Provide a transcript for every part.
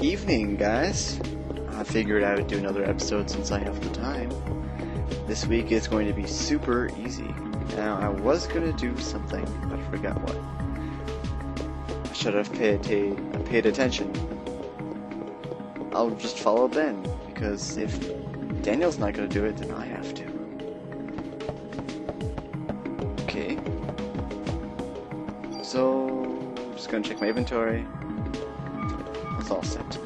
evening, guys. I figured I would do another episode since I have the time. This week is going to be super easy. Now, I was going to do something, but I forgot what. I should have paid attention. I'll just follow Ben, because if Daniel's not going to do it, then I have to. Okay. So, I'm just going to check my inventory. It's all set.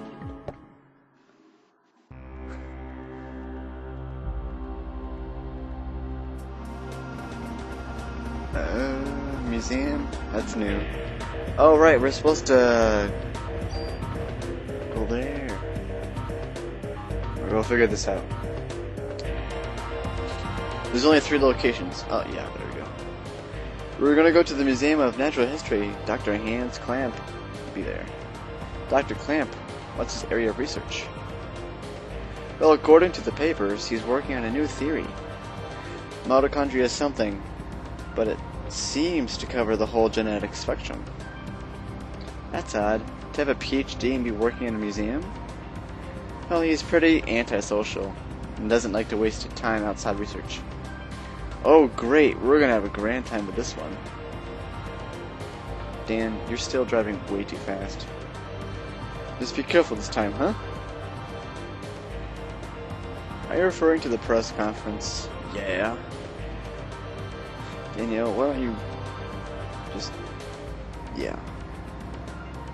Museum? That's new. Oh, right, we're supposed to go there. We'll figure this out. There's only 3 locations. Oh, yeah, there we go. We're gonna go to the Museum of Natural History. Dr. Hans Clamp will be there. Dr. Clamp, what's his area of research? Well, according to the papers, he's working on a new theory. Mitochondria is something, but it seems to cover the whole genetic spectrum. That's odd, to have a PhD and be working in a museum? Well, he's pretty antisocial, and doesn't like to waste time outside research. Oh great, we're gonna have a grand time with this one. Dan, you're still driving way too fast. Just be careful this time, huh? Are you referring to the press conference? Yeah. Danielle, why don't you just... Yeah.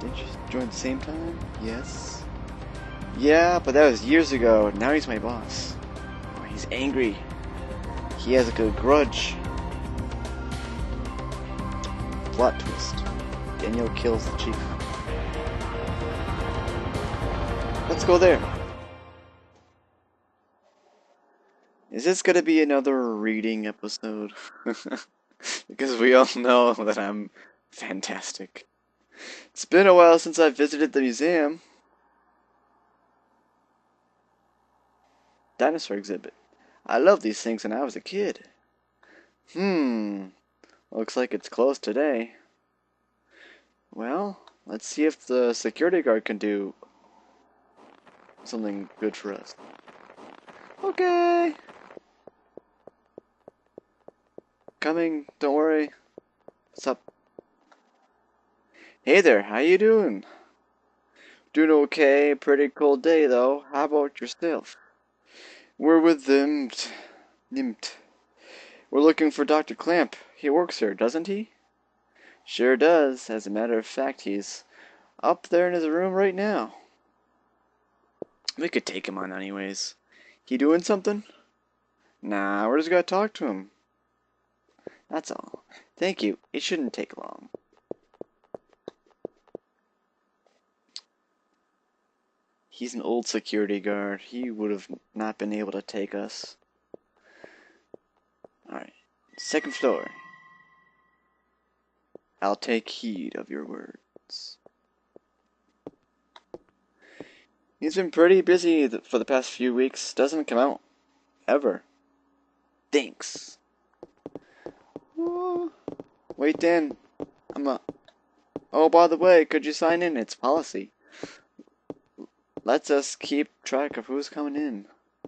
Didn't you join at the same time? Yes. Yeah, but that was years ago. Now he's my boss. Oh, he's angry. He has a good grudge. Plot twist. Danielle kills the chief. Let's go there. Is this gonna be another reading episode? Because we all know that I'm fantastic. It's been a while since I visited the museum. Dinosaur exhibit. I loved these things when I was a kid. Looks like it's closed today. Well, let's see if the security guard can do something good for us. Okay. Coming, don't worry. What's up? Hey there, how you doing? Doing okay, pretty cold day though. How about yourself? We're with them. We're looking for Dr. Clamp. He works here, doesn't he? Sure does. As a matter of fact, he's up there in his room right now. We could take him on anyways. He doing something? Nah, we're just gonna talk to him. That's all. Thank you. It shouldn't take long. He's an old security guard. He would have not been able to take us. Alright. 2nd floor. I'll take heed of your words. He's been pretty busy for the past few weeks. Doesn't come out. Ever. Thanks. Oh, wait, Dan. Oh, by the way, could you sign in? It's policy. Lets us keep track of who's coming in.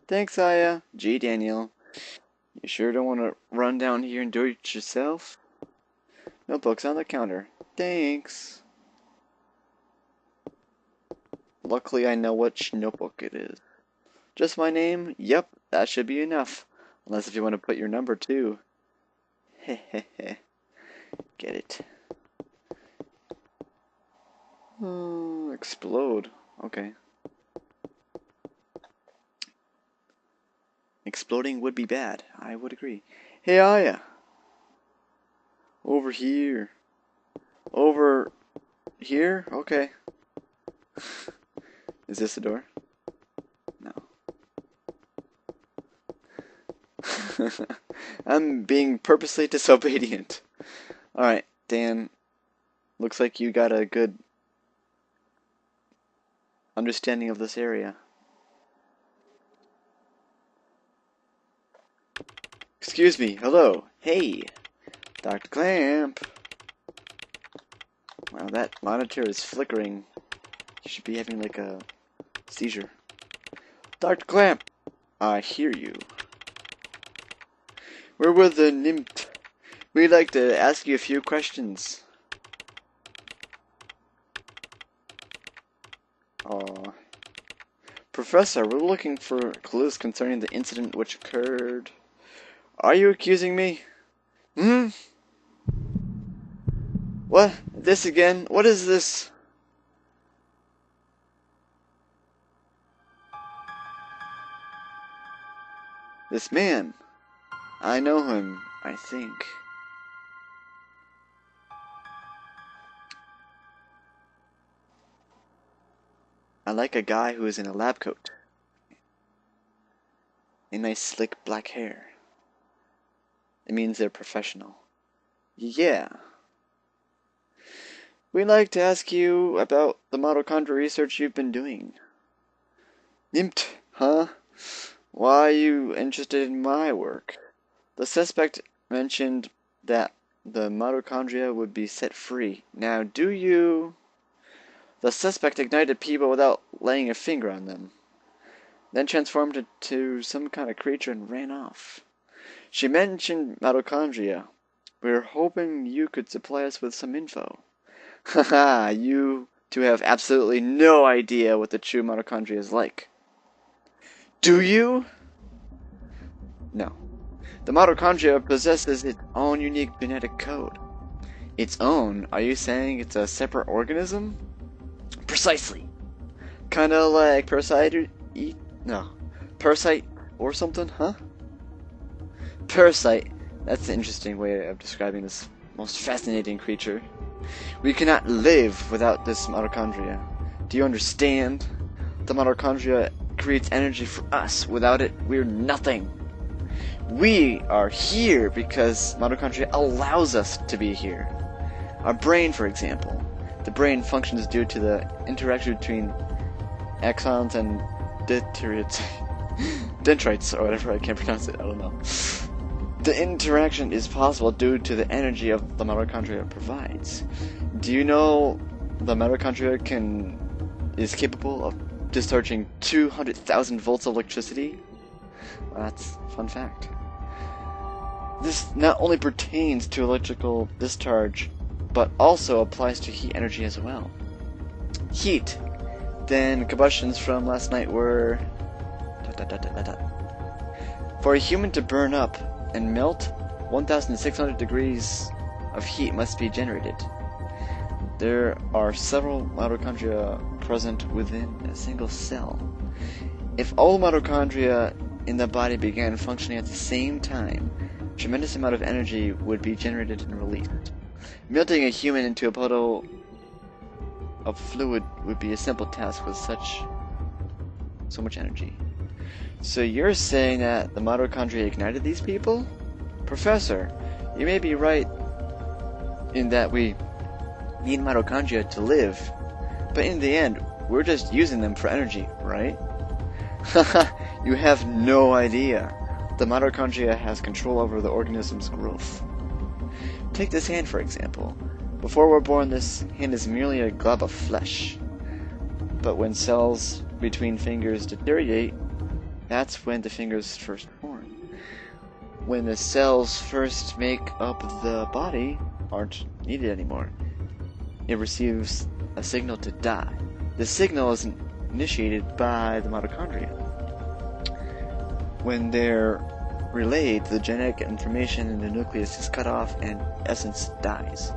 Thanks, Aya. Gee, Daniel. You sure don't want to run down here and do it yourself? Notebook's on the counter. Thanks. Luckily, I know which notebook it is. Just my name? Yep, that should be enough. Unless if you want to put your number, too. Hehehe. Get it. Explode. Okay. Exploding would be bad. I would agree. Hey, Aya. Over here. Over here? Okay. Is this the door? No. I'm being purposely disobedient. Alright, Dan. Looks like you got a good understanding of this area. Excuse me, hello. Hey, Dr. Clamp. Wow, that monitor is flickering. You should be having like a seizure. Dr. Clamp, I hear you. We're with the nymph. We'd like to ask you a few questions. Professor, we're looking for clues concerning the incident which occurred. Are you accusing me? What? This again? What is this? This man. I know him, I think. I like a guy who is in a lab coat. A nice slick black hair. It means they're professional. Yeah. We'd like to ask you about the mitochondria research you've been doing. Nymph, huh? Why are you interested in my work? The suspect mentioned that the mitochondria would be set free. Now, do you... The suspect ignited people without laying a finger on them, then transformed into some kind of creature and ran off. She mentioned mitochondria. We're hoping you could supply us with some info. Haha, you two have absolutely no idea what the true mitochondria is like. Do you? No. The mitochondria possesses its own unique genetic code. Its own? Are you saying it's a separate organism? Precisely. Kinda like Parasite or something, huh? Parasite. That's an interesting way of describing this most fascinating creature. We cannot live without this mitochondria. Do you understand? The mitochondria creates energy for us. Without it, we're nothing. We are here because mitochondria allows us to be here. Our brain, for example. The brain functions due to the interaction between axons and dendrites, or whatever, I can't pronounce it, I don't know. The interaction is possible due to the energy of the mitochondria provides. Do you know the mitochondria is capable of discharging 200,000 volts of electricity? Well, that's a fun fact. This not only pertains to electrical discharge, but also applies to heat energy as well. Heat. Then combustions from last night were... For a human to burn up and melt, 1,600 degrees of heat must be generated. There are several mitochondria present within a single cell. If all mitochondria in the body began functioning at the same time, a tremendous amount of energy would be generated and released. Melting a human into a puddle of fluid would be a simple task with so much energy. So you're saying that the mitochondria ignited these people? Professor, you may be right in that we need mitochondria to live, but in the end, we're just using them for energy, right? Haha, you have no idea. The mitochondria has control over the organism's growth. Take this hand, for example. Before we're born, this hand is merely a glob of flesh. But when cells between fingers deteriorate, that's when the finger's first born. When the cells first make up the body aren't needed anymore, it receives a signal to die. The signal is initiated by the mitochondria. When they're relayed, the genetic information in the nucleus is cut off and essence dies.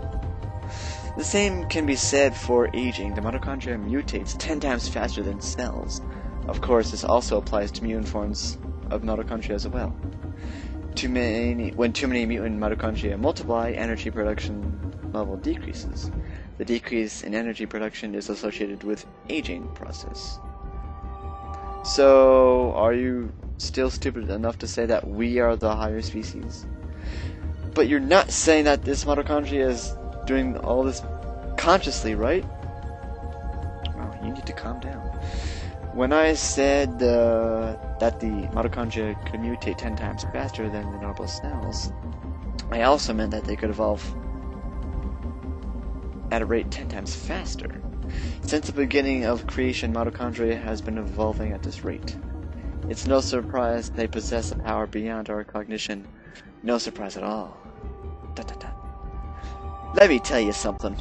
The same can be said for aging. The mitochondria mutates 10 times faster than cells. Of course, this also applies to mutant forms of mitochondria as well. When too many mutant mitochondria multiply, energy production level decreases. The decrease in energy production is associated with aging process. So, are you still stupid enough to say that we are the higher species? But you're not saying that this mitochondria is doing all this consciously, right? Well, you need to calm down. When I said that the mitochondria could mutate 10 times faster than the normal cells, I also meant that they could evolve at a rate 10 times faster. Since the beginning of creation, mitochondria has been evolving at this rate. It's no surprise they possess a power beyond our cognition. No surprise at all. Da, da, da. Let me tell you something.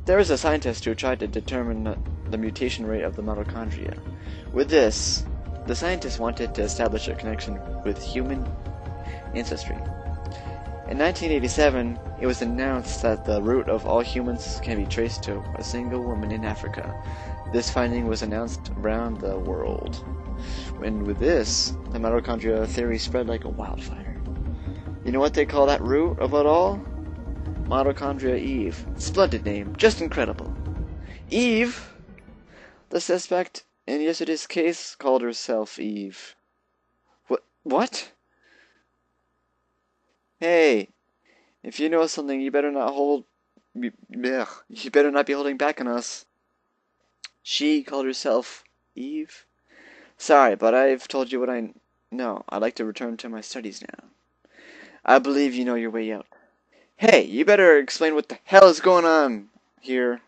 There was a scientist who tried to determine the mutation rate of the mitochondria. With this, the scientist wanted to establish a connection with human ancestry. In 1987, it was announced that the root of all humans can be traced to a single woman in Africa. This finding was announced around the world. And with this, the mitochondria theory spread like a wildfire. You know what they call that root of it all? Mitochondria Eve. Splendid name. Just incredible. Eve? The suspect in yesterday's case called herself Eve. What? Hey, if you know something, you better not you better not be holding back on us. She called herself Eve? Sorry, but I've told you what I know. I'd like to return to my studies now. I believe you know your way out. Hey, you better explain what the hell is going on here.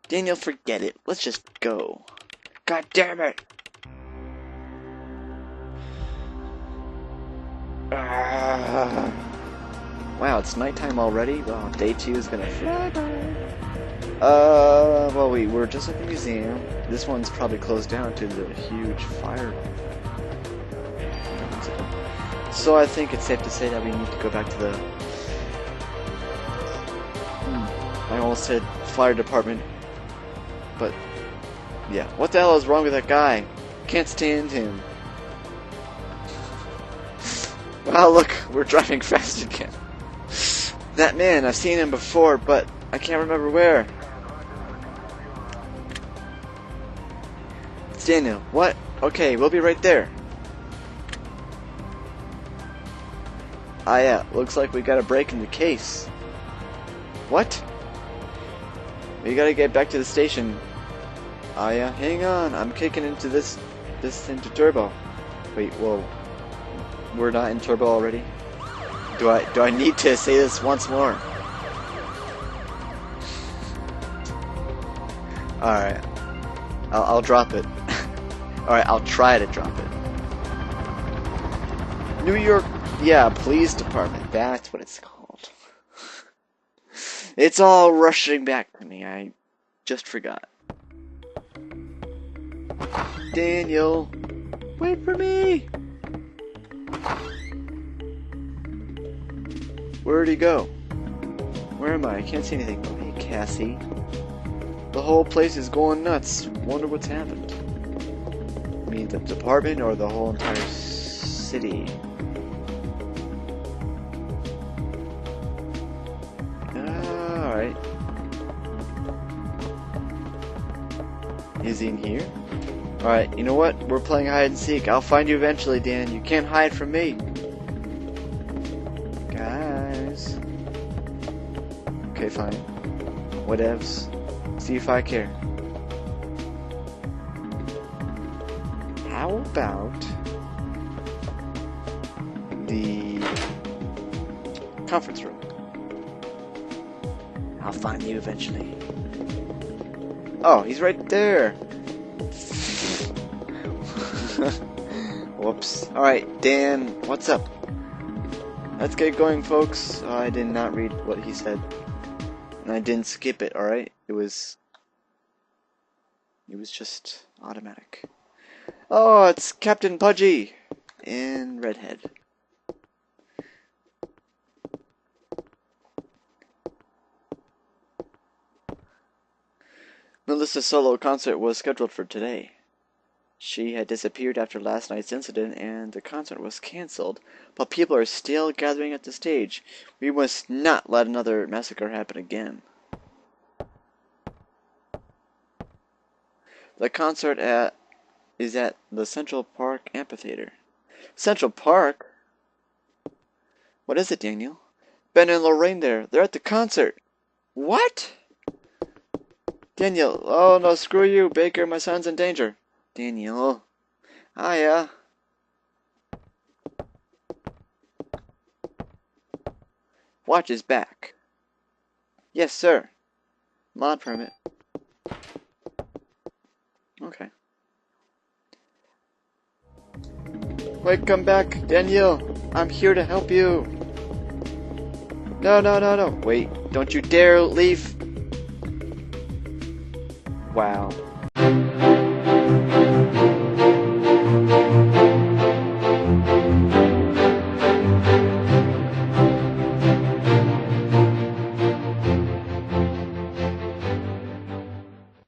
Daniel, forget it. Let's just go. God damn it! Wow, it's nighttime already? Wow, day 2 is gonna fly by. Well, we were just at the museum. This one's probably closed down to the huge fire. So I think it's safe to say that we need to go back to the... I almost said fire department. But, yeah. What the hell is wrong with that guy? Can't stand him. Wow, look, we're driving fast again. That man, I've seen him before, but I can't remember where. It's Daniel. What? Okay, we'll be right there. Ah yeah, looks like we got a break in the case. What? We gotta get back to the station. Ah yeah, hang on, I'm kicking into this into turbo. Wait, whoa. We're not in turbo already? Do I need to say this once more? Alright. I'll drop it. Alright, I'll try to drop it. New York, yeah, police department. That's what it's called. It's all rushing back to me. I just forgot. Daniel, wait for me. Where'd he go? Where am I? I can't see anything. Hey, Cassie. The whole place is going nuts. Wonder what's happened. I mean, the department or the whole entire city? Alright. Is he in here? Alright, you know what? We're playing hide and seek. I'll find you eventually, Dan. You can't hide from me. Guys. Okay, fine. Whatevs. See if I care. How about the conference room? I'll find you eventually. Oh, he's right there. Whoops. Alright, Dan, what's up? Let's get going, folks. I did not read what he said. And I didn't skip it, alright? It was just automatic. Oh, it's Captain Pudgy in Redhead. Melissa's solo concert was scheduled for today. She had disappeared after last night's incident and the concert was cancelled, but people are still gathering at the stage. We must not let another massacre happen again. The concert is at the Central Park Amphitheater. Central Park? What is it, Daniel? Ben and Lorraine there. They're at the concert. What? Daniel, oh no, screw you, Baker, my son's in danger. Daniel. Hiya. Watch his back. Yes, sir. Mod permit. Okay. Wait, come back, Danielle. I'm here to help you. No, no, no, no. Wait, don't you dare leave. Wow.